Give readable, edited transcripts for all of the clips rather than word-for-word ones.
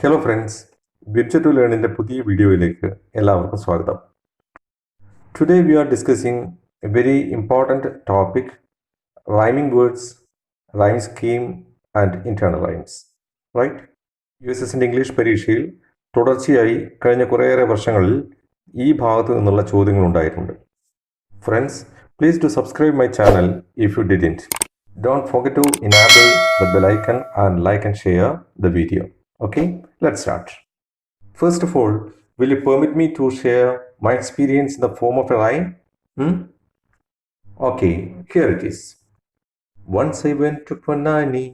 Hello friends, bridge to ലേണിൻ്റെ പുതിയ വീഡിയോയിലേക്ക് എല്ലാവർക്കും സ്വാഗതം. Today we are discussing a very important topic, rhyming words, rhyme scheme and internal rhymes. Right? USSൻ്റെ English പരീക്ഷയിൽ തുടർച്ചയായി കഴിഞ്ഞ കുറേയേറെ വർഷങ്ങളിൽ ഈ ഭാഗത്തു നിന്നുള്ള ചോദ്യങ്ങളുണ്ടായിട്ടുണ്ട്. Friends, please to subscribe my channel if you didn't. Don't forget to enable the bell icon and like and share the video. Okay, let's start. First of all, will you permit me to share my experience in the form of a rhyme? Okay, here it is. Once I went to Ponnani,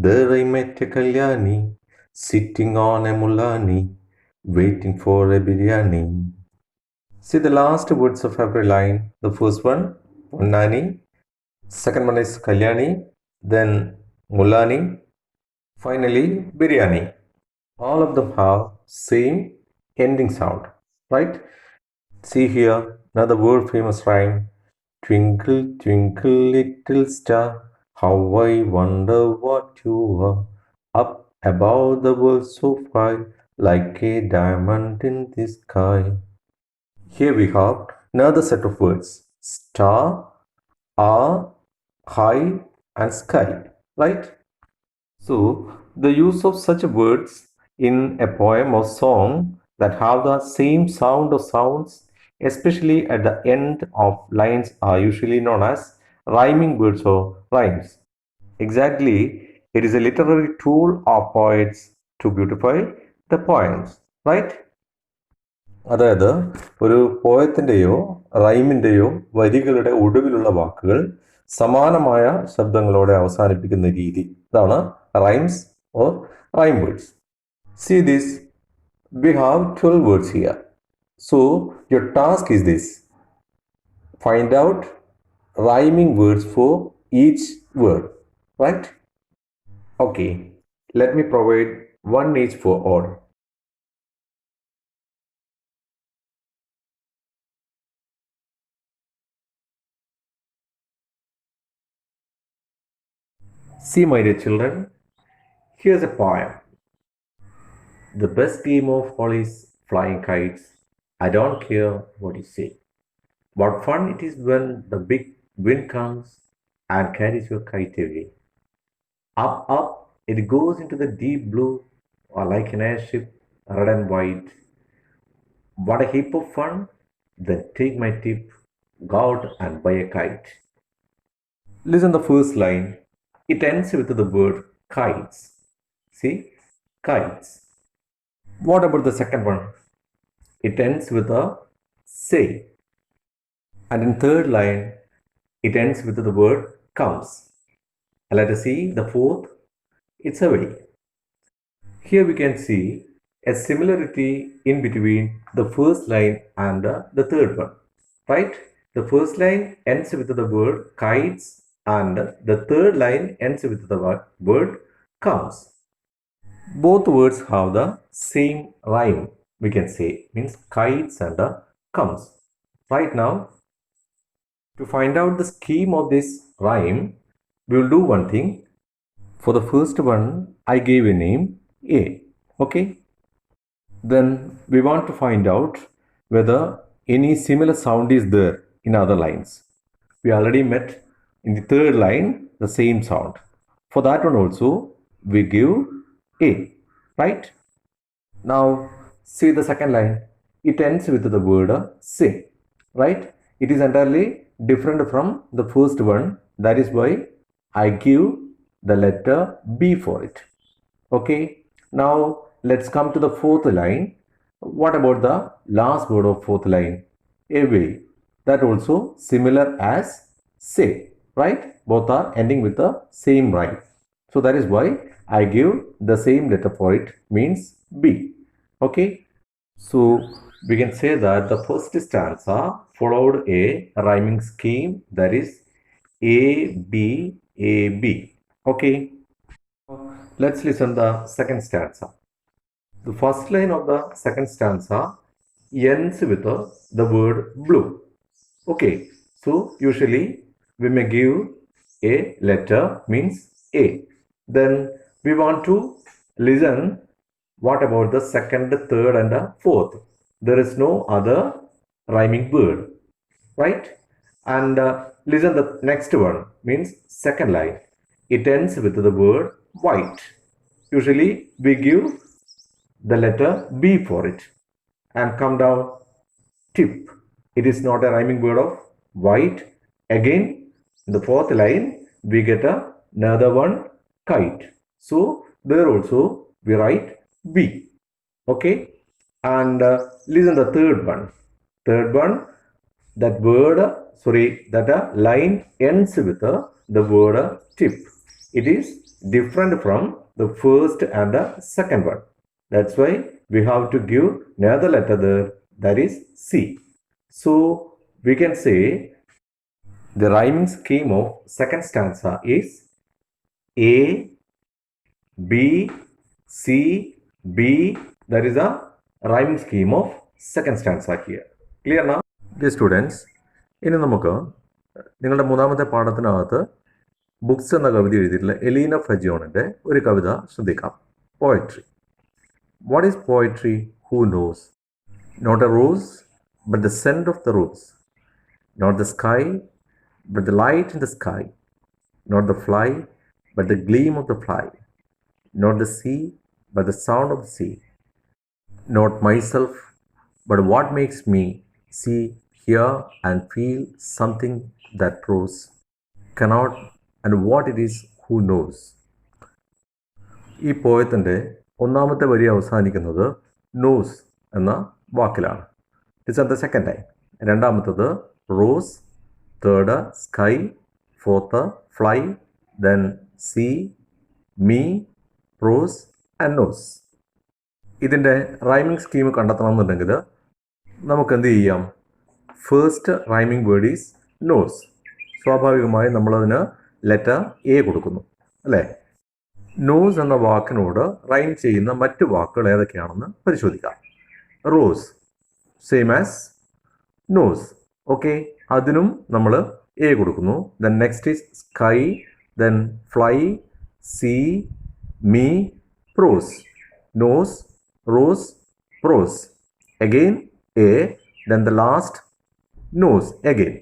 there I met a Kalyani, sitting on a Mulani, waiting for a biryani. See the last words of every line. The first one, Ponnani. Second one is Kalyani, then Mulani, finally Biryani. All of them have same ending sound, right? See here another world famous rhyme. Twinkle, twinkle, little star, how I wonder what you are. Up above the world so fine, like a diamond in the sky. Here we have another set of words. Star, are, high and sky, right? So the use of such words in a poem or song that have the same sound or sounds, especially at the end of lines, are usually known as rhyming words or rhymes. Exactly, it is a literary tool of poets to beautify the poems, right? അതായത് ഒരു പോയത്തിൻ്റെയോ റൈമിൻ്റെയോ വരികളുടെ ഒടുവിലുള്ള വാക്കുകൾ സമാനമായ ശബ്ദങ്ങളോടെ അവസാനിപ്പിക്കുന്ന രീതി, ഇതാണ് rhymes or rhyme words. See this, we have 12 words here. So your task is this: find out rhyming words for each word, right? Okay, let me provide one each for all. See, my dear children, here's a poem. The best game of all is flying kites. I don't care what you say. What fun it is when the big wind comes and carries your kite away. Up, up, it goes into the deep blue, or like an airship, red and white. What a heap of fun! Then take my tip, go out and buy a kite. Listen the first line. It ends with the word kites. See, kites. What about the second one? It ends with a say. And in third line, it ends with the word comes. And let us see the fourth. It's away. Here we can see a similarity in between the first line and the third one, right? The first line ends with the word kites and the third line ends with the word comes. Both words have the same rhyme, we can say, means kites and comes. Right now, to find out the scheme of this rhyme, we will do one thing. For the first one, I gave a name A, okay? Then we want to find out whether any similar sound is there in other lines. We already met in the third line the same sound. For that one also, we give A, right? Now see the second line. It ends with the word say, right? It is entirely different from the first one. That is why I give the letter B for it. Okay, now let's come to the fourth line. What about the last word of fourth line? Away. That also similar as say, right? Both are ending with the same rhyme. So that is why I give the same letter for it, means B. Okay, so we can say that the first stanza followed a rhyming scheme, that is A, B, A, B. Okay, let's listen the second stanza. The first line of the second stanza ends with the word blue. Okay, so usually we may give a letter, means A. Then we want to listen What about the second, third, and the fourth? There is no other rhyming word, right? And listen, the next one means second line. It ends with the word white. Usually we give the letter B for it. And come down, tip. It is not a rhyming word of white. Again, in the fourth line, we get another one, kite. So there also we write B. Okay. And listen the third one. Third one, that word, that line ends with the word tip. It is different from the first and the second one. That's why we have to give another letter there, that is C. So we can say the rhyming scheme of second stanza is A, B, C, B. That is a rhyming scheme of second stanza here. Clear now? Dear students, ഇനി നമുക്ക് നിങ്ങളുടെ മൂന്നാമത്തെ പാഠത്തിനകത്ത് books എന്ന കവിത എഴുതിയിട്ടുള്ള Elina ഫജിയോണിൻ്റെ ഒരു കവിത ശ്രദ്ധിക്കാം. Poetry. What is poetry? Who knows? Not a rose but the scent of the rose, not the sky but the light in the sky, not the fly but the gleam of the fly, not the sea, but the sound of the sea. Not myself, but what makes me see, hear, and feel something that rose cannot, and what it is, who knows. ഈ പോയത്തിൻ്റെ ഒന്നാമത്തെ വരി അവസാനിക്കുന്നത് nose എന്ന വാക്കിലാണ്. It's at the second time. രണ്ടാമത്തത് rose, third sky, fourth fly, then see, me, rose and nose. ഇതിൻ്റെ rhyming scheme കണ്ടെത്തണമെന്നുണ്ടെങ്കിൽ നമുക്ക് എന്ത് ചെയ്യാം? First rhyming word is nose. സ്വാഭാവികമായി നമ്മളതിന് ലെറ്റർ എ കൊടുക്കുന്നു, അല്ലേ? നോസ് എന്ന വാക്കിനോട് റൈം ചെയ്യുന്ന മറ്റു വാക്കുകൾ ഏതൊക്കെയാണെന്ന് പരിശോധിക്കാം. Rose same as nose. Okay, അതിനും നമ്മൾ എ കൊടുക്കുന്നു. Then next is sky, then fly, sea, me, prose, nose, rose, prose. Again A, then the last nose again.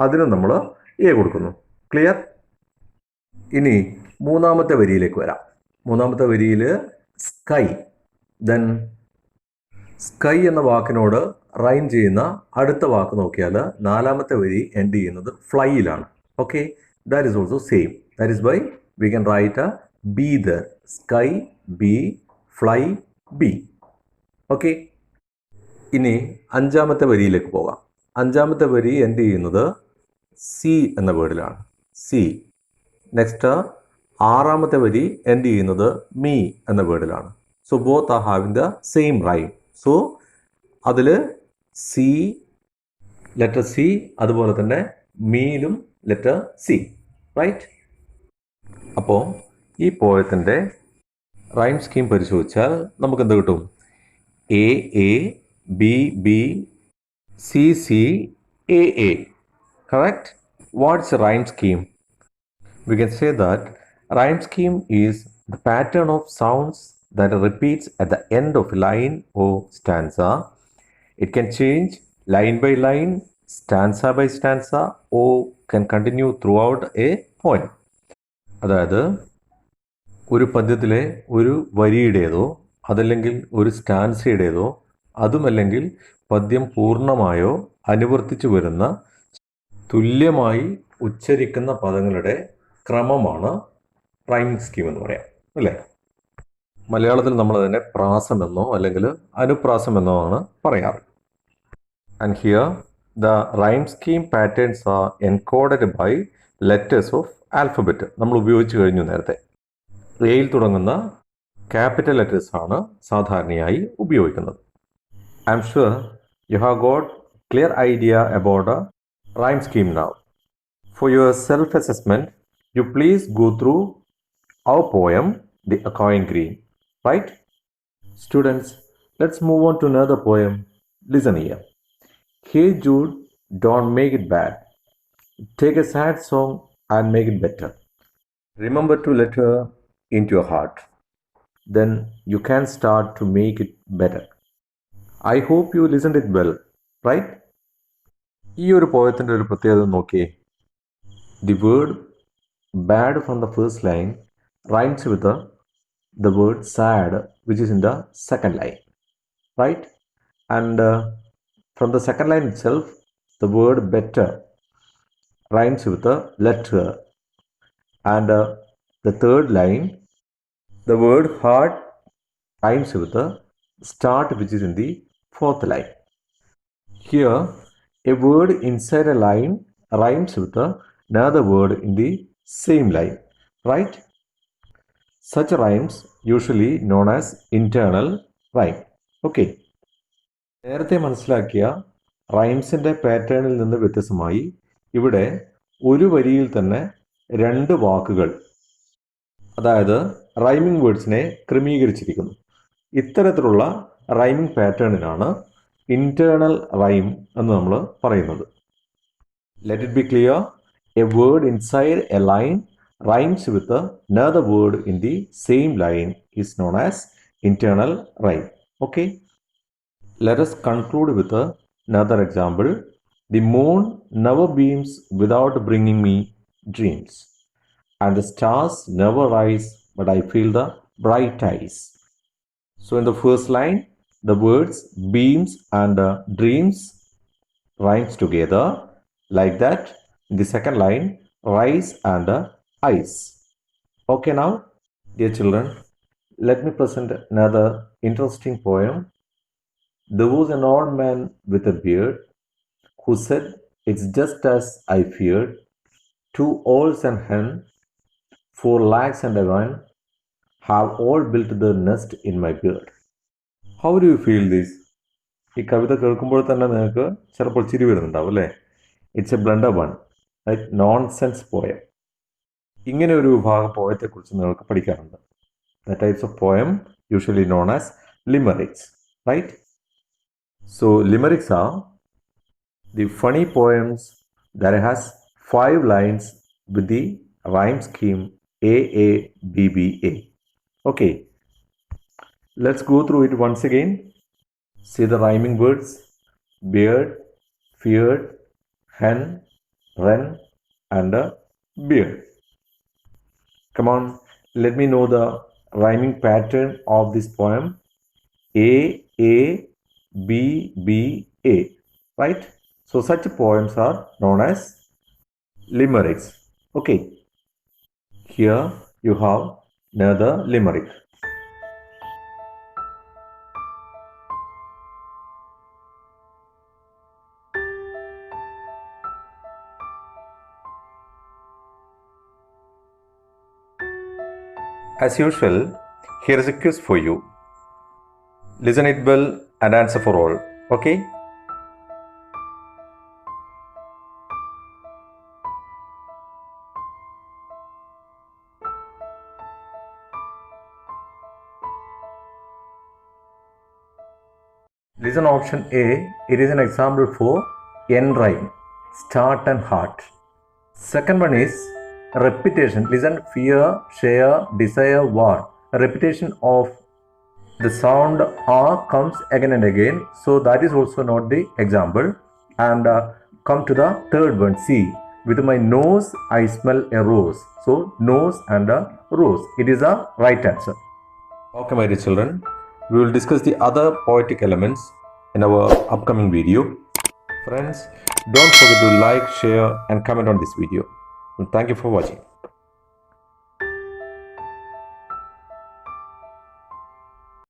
അതിനും നമ്മൾ എ കൊടുക്കുന്നു. ക്ലിയർ? ഇനി മൂന്നാമത്തെ വരിയിലേക്ക് വരാം. മൂന്നാമത്തെ വരിയിൽ സ്കൈ, ദെൻ സ്കൈ എന്ന വാക്കിനോട് റൈം ചെയ്യുന്ന അടുത്ത വാക്ക് നോക്കിയാൽ നാലാമത്തെ വരി എൻഡ് ചെയ്യുന്നത് ഫ്ലൈയിലാണ്. Okay, that is also same. That is why we can write A B there. Sky B, fly B. Okay, ഇനി അഞ്ചാമത്തെ വരിയിലേക്ക് പോകാം. അഞ്ചാമത്തെ വരി എൻഡ് ചെയ്യുന്നത് സി എന്ന വേർഡിലാണ്. സി. നെക്സ്റ്റ് ആറാമത്തെ വരി എൻഡ് ചെയ്യുന്നത് മീ എന്ന വേർഡിലാണ്. So both are having the same rhyme. So അതിൽ സി, ലെറ്റർ സി, അതുപോലെ തന്നെ മീയിലും ലെറ്റർ സി. റൈറ്റ്? അപ്പോൾ ഈ പോയത്തിൻ്റെ റൈം സ്കീം പരിശോധിച്ചാൽ നമുക്ക് എന്ത് കിട്ടും? A A, B B, C C, A A. Correct? What's rhyme scheme? We can say that rhyme scheme is the pattern of sounds that repeats at the end of a line or stanza. It can change line by line, stanza by stanza, or can continue throughout a poem. അതായത് ഒരു പദ്യത്തിലെ ഒരു വരിയുടേതോ അതല്ലെങ്കിൽ ഒരു സ്റ്റാൻസയുടേതോ അതുമല്ലെങ്കിൽ പദ്യം പൂർണ്ണമായോ അനുവർത്തിച്ചു വരുന്ന തുല്യമായി ഉച്ചരിക്കുന്ന പദങ്ങളുടെ ക്രമമാണ് റൈമിംഗ് സ്കീം എന്ന് പറയാം, അല്ലേ? മലയാളത്തിൽ നമ്മൾ അതിനെ പ്രാസമെന്നോ അല്ലെങ്കിൽ അനുപ്രാസമെന്നോ ആണ് പറയാറ്. And here the rhyme scheme patterns are encoded by letters of alphabet. നമ്മൾ ഉപയോഗിച്ച് കഴിഞ്ഞു നേരത്തെ. എയിൽ തുടങ്ങുന്ന ക്യാപിറ്റൽ ലെറ്റേഴ്സ് ആണ് സാധാരണയായി ഉപയോഗിക്കുന്നത്. I am sure you have got clear idea about A rhyme scheme now. For your self-assessment, you please go through our poem, The Acorn Green. Right? Students, let's move on to another poem. Listen here. Hey Jude, don't make it bad. Take a sad song and make it better. Remember to let her into your heart. then you can start to make it better. I hope you listened it well, right? ഈ ഒരു പോയത്തിൻ്റെ ഒരു പ്രത്യേകത നോക്കിയേ. The word bad from the first line rhymes with the word sad, which is in the second line, right? And from the second line itself, the word better rhymes with the letter. And the third line, the word hard rhymes with the start, which is in the fourth line. Here, a word inside a line rhymes with another word in the same line, right? Such rhymes usually known as internal rhyme. Okay. നേരത്തെ മനസ്സിലാക്കിയ റൈംസിൻ്റെ പാറ്റേണിൽ നിന്ന് വ്യത്യസ്തമായി ഇവിടെ ഒരു വരിയിൽ തന്നെ രണ്ട് വാക്കുകൾ, അതായത് റൈമിംഗ് വേർഡ്സിനെ ക്രമീകരിച്ചിരിക്കുന്നു. ഇത്തരത്തിലുള്ള റൈമിംഗ് പാറ്റേണിനാണ് ഇന്റേണൽ റൈം എന്ന് നമ്മൾ പറയുന്നത്. Let it be clear, A word inside A line rhymes with another word in the same line is known as internal rhyme. Okay, let us conclude with another example. The moon never beams without bringing me dreams, and the stars never rise but I feel the bright eyes. So in the first line, the words beams and dreams rhymes together like that. In the second line, rise and eyes. Okay, now, dear children, let me present another interesting poem. There was an old man with a beard who said, "It's just as I feared. 2 owls and hen, 4 lags and a run, have all built their nest in my beard." How do you feel this? ഈ കവിത കേൾക്കുമ്പോൾ തന്നെ നിങ്ങൾക്ക് ചിലപ്പോൾ ചിരി വരുന്നുണ്ടാവും അല്ലേ? It's a blunder one, right? Nonsense poem. ഇങ്ങനെ ഒരു വിഭാഗം പോയത്തെക്കുറിച്ച് നിങ്ങൾക്ക് പഠിക്കാറുണ്ട്. The types of poem usually known as limericks, right? So limericks are the funny poems that has 5 lines with the rhyme scheme AABBA. Okay, let's go through it once again. See the rhyming words: beard, feared, hen, wren, and beard. Come on, let me know the rhyming pattern of this poem. A, A, B, B, A, right? So such poems are known as limericks. Okay, here you have another limerick. As usual, here is a quiz for you. Listen it well and answer for all. Okay? Listen option A. It is an example for N rhyme, start and heart. Second one is repetition. Listen: fear, share, desire, war. A repetition of the sound R comes again and again, so that is also not the example. And come to the third one, C. With my nose I smell a rose. So nose and a rose, it is a right answer. Okay, my dear children, we will discuss the other poetic elements in our upcoming video. Friends, don't forget to like, share and comment on this video. Thank you for watching.